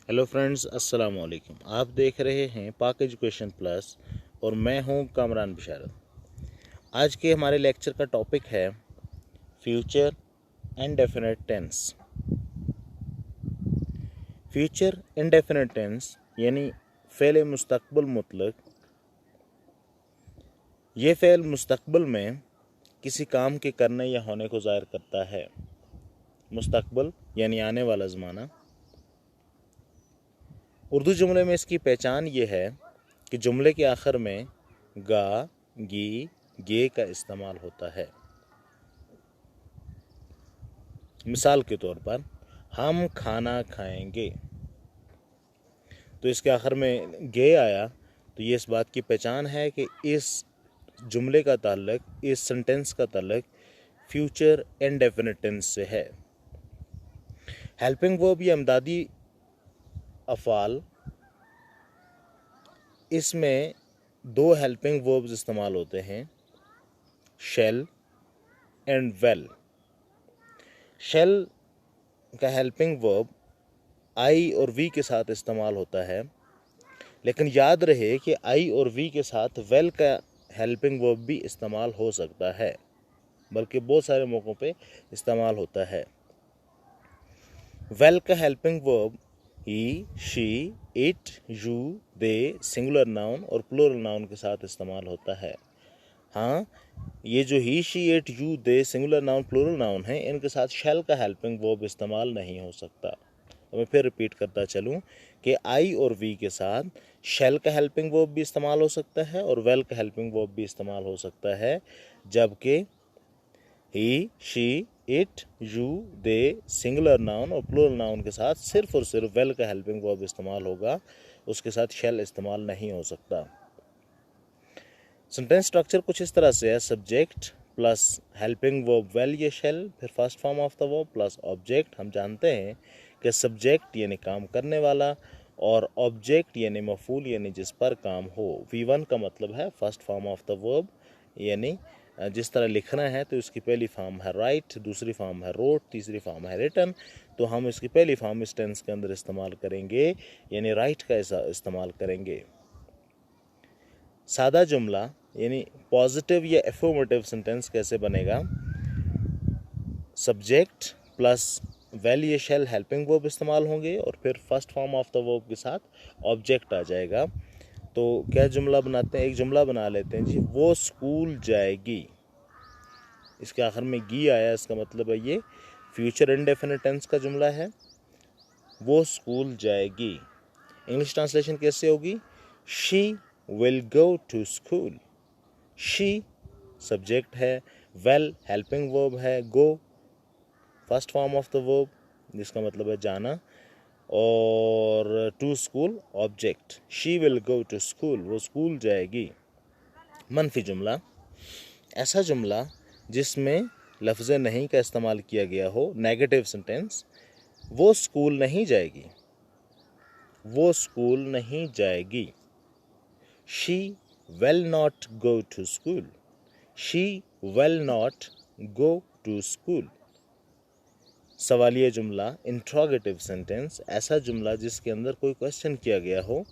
Hello friends, अस्सलाम वालेकुम। आप देख रहे हैं पाक एजुकेशन प्लस और मैं हूं कामरान बिशारत। आज के हमारे लेक्चर का टॉपिक है future indefinite tense. Future indefinite tense यानी फ़ेल मुस्तकबिल मुतलक। ये फ़ेल मुस्तकबिल में किसी काम के करने या होने को ज़ाहिर करता है। मुस्तकबिल यानी आने वाला ज़माना। उर्दू जुमले में इसकी पहचान ये है कि जुमले के आखिर में गा, गी, गे का इस्तेमाल होता है। मिसाल के तौर पर हम खाना खाएंगे, तो इसके आखिर में गे आया, तो ये इस बात की पहचान है कि इस जुमले का ताल्लुक, इस सेंटेंस का ताल्लुक फ्यूचर इंडेफिनिट टेंस से है। हेल्पिंग वर्ब या इमदादी अफ़ाल, इसमें दो हेल्पिंग वर्ब्स इस्तेमाल होते हैं, शेल एंड वेल। शेल का हेल्पिंग वर्ब आई और वी के साथ इस्तेमाल होता है, लेकिन याद रहे कि आई और वी के साथ वेल का हेल्पिंग वर्ब भी इस्तेमाल हो सकता है, बल्कि बहुत सारे मौक़ों पे इस्तेमाल होता है। वेल का helping verb he, she, it, you, they singular noun और प्लूरल नाउन के साथ इस्तेमाल होता है। हाँ, ये जो he, she, it, you, they singular noun plural noun है, इनके साथ शेल का हेल्पिंग वर्ब इस्तेमाल नहीं हो सकता। तो मैं फिर रिपीट करता चलूँ कि आई और वी के साथ शेल का हेल्पिंग वर्ब भी इस्तेमाल हो सकता है और वेल का हेल्पिंग वर्ब भी इस्तेमाल हो सकता है, जबकि he, she, it, you, they singular noun और प्लूरल नाउन के साथ सिर्फ और सिर्फ वेल का हेल्पिंग वर्ब इस्तेमाल होगा, उसके साथ शेल इस्तेमाल नहीं हो सकता। सेंटेंस स्ट्रक्चर कुछ इस तरह से है, subject plus helping verb well या शेल, फिर first form of the verb plus object. हम जानते हैं कि सब्जेक्ट यानी काम करने वाला और ऑब्जेक्ट यानी मफूल यानी जिस पर काम हो। V1 का मतलब है first form of the verb, यानी जिस तरह लिखना है तो इसकी पहली फॉर्म है राइट, दूसरी फॉर्म है रोट, तीसरी फॉर्म है रिटन। तो हम इसकी पहली फॉर्म इस टेंस के अंदर इस्तेमाल करेंगे, यानी राइट का इस्तेमाल करेंगे। सादा जुमला यानी पॉजिटिव या एफर्मेटिव सेंटेंस कैसे बनेगा? सब्जेक्ट प्लस वेल या शेल हेल्पिंग वर्ब इस्तेमाल होंगे और फिर first form of the verb के साथ ऑब्जेक्ट आ जाएगा। तो क्या जुमला बनाते हैं? एक जुमला बना लेते हैं जी, वो स्कूल जाएगी। इसके आखिर में गी आया, इसका मतलब है ये फ्यूचर इंडेफिनिट टेंस का जुमला है। वो स्कूल जाएगी। इंग्लिश ट्रांसलेशन कैसे होगी? She will go to school. She subject है, वेल हेल्पिंग वर्ब है, go first form of the verb जिसका मतलब है जाना, और to school object. She will go to school, वो स्कूल जाएगी। मनफी जुमला, ऐसा जुमला जिसमें लफ्ज़ नहीं का इस्तेमाल किया गया हो, नेगेटिव सेंटेंस। वो स्कूल नहीं जाएगी, वो स्कूल नहीं जाएगी। She will not go to school, she will not go to school. सवालिया जुमला, इंट्रोगेटिव सेंटेंस, ऐसा जुमला जिसके अंदर कोई क्वेश्चन किया गया हो।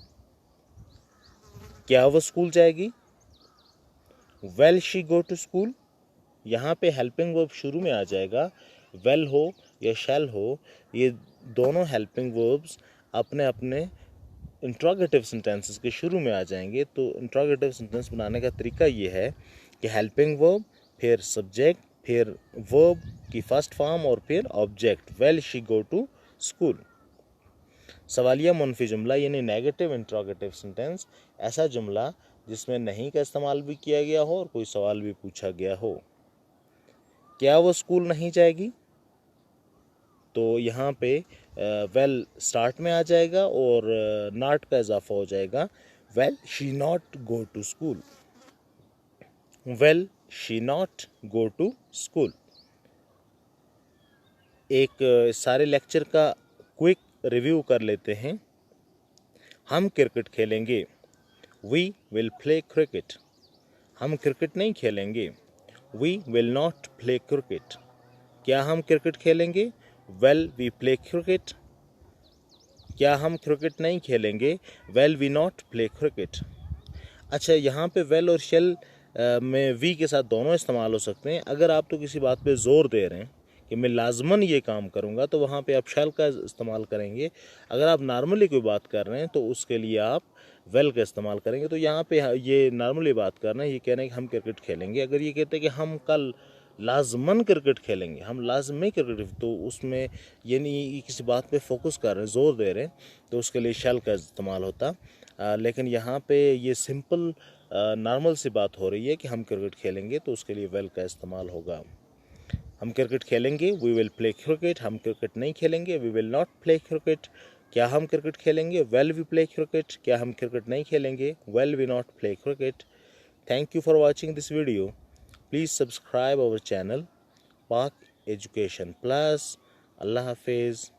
क्या वो स्कूल जाएगी? Will she go to school? यहाँ पे हेल्पिंग वर्ब शुरू में आ जाएगा, वेल हो या शैल हो, ये दोनों हेल्पिंग वर्ब्स अपने अपने इंट्रोगेटिव सेंटेंसेस के शुरू में आ जाएंगे। तो इंट्रोगेटिव सेंटेंस बनाने का तरीका ये है कि हेल्पिंग वर्ब, फिर सब्जेक्ट, फिर वर्ब की फर्स्ट फॉर्म और फिर object, will she go to school. सवालिया मुनफी जुमला यानी नेगेटिव इंट्रोगेटिव सेंटेंस, ऐसा जुमला जिसमें नहीं का इस्तेमाल भी किया गया हो और कोई सवाल भी पूछा गया हो। क्या वो स्कूल नहीं जाएगी? तो यहाँ पे वेल स्टार्ट में आ जाएगा और नॉट का इजाफा हो जाएगा। Will she not go to school, will she not go to school. एक सारे लेक्चर का क्विक रिव्यू कर लेते हैं। हम क्रिकेट खेलेंगे, वी विल प्ले क्रिकेट। हम क्रिकेट नहीं खेलेंगे, we will not play cricket. क्या हम क्रिकेट खेलेंगे? Will we play cricket. क्या हम क्रिकेट नहीं खेलेंगे? Will we not play cricket. अच्छा, यहाँ पे वेल और शेल में वी के साथ दोनों इस्तेमाल हो सकते हैं। अगर आप तो किसी बात पे ज़ोर दे रहे हैं कि मैं लाजमन ये काम करूँगा, तो वहाँ पे आप शेल का इस्तेमाल करेंगे। अगर आप नॉर्मली कोई बात कर रहे हैं तो उसके लिए आप वेल का इस्तेमाल करेंगे। तो यहाँ पे ये नॉर्मली बात कर रहे हैं, ये कह रहे हैं कि हम क्रिकेट खेलेंगे। अगर ये कहते हैं कि हम कल लाजमन क्रिकेट खेलेंगे, हम लाजमी क्रिकेट, तो उसमें यानी किसी बात पे फोकस कर रहे हैं, ज़ोर दे रहे हैं, तो उसके लिए शेल का इस्तेमाल होता। लेकिन यहाँ पे ये सिंपल नॉर्मल सी बात हो रही है कि हम क्रिकेट खेलेंगे, तो उसके लिए वेल का इस्तेमाल होगा। हम क्रिकेट खेलेंगे, वी विल प्ले क्रिकेट। हम क्रिकेट नहीं खेलेंगे, we will not play cricket. क्या हम क्रिकेट खेलेंगे? Will we play cricket. क्या हम क्रिकेट नहीं खेलेंगे? Will we not play cricket. Thank you for watching this video. Please subscribe our channel Pak education plus. अल्लाह हाफिज़।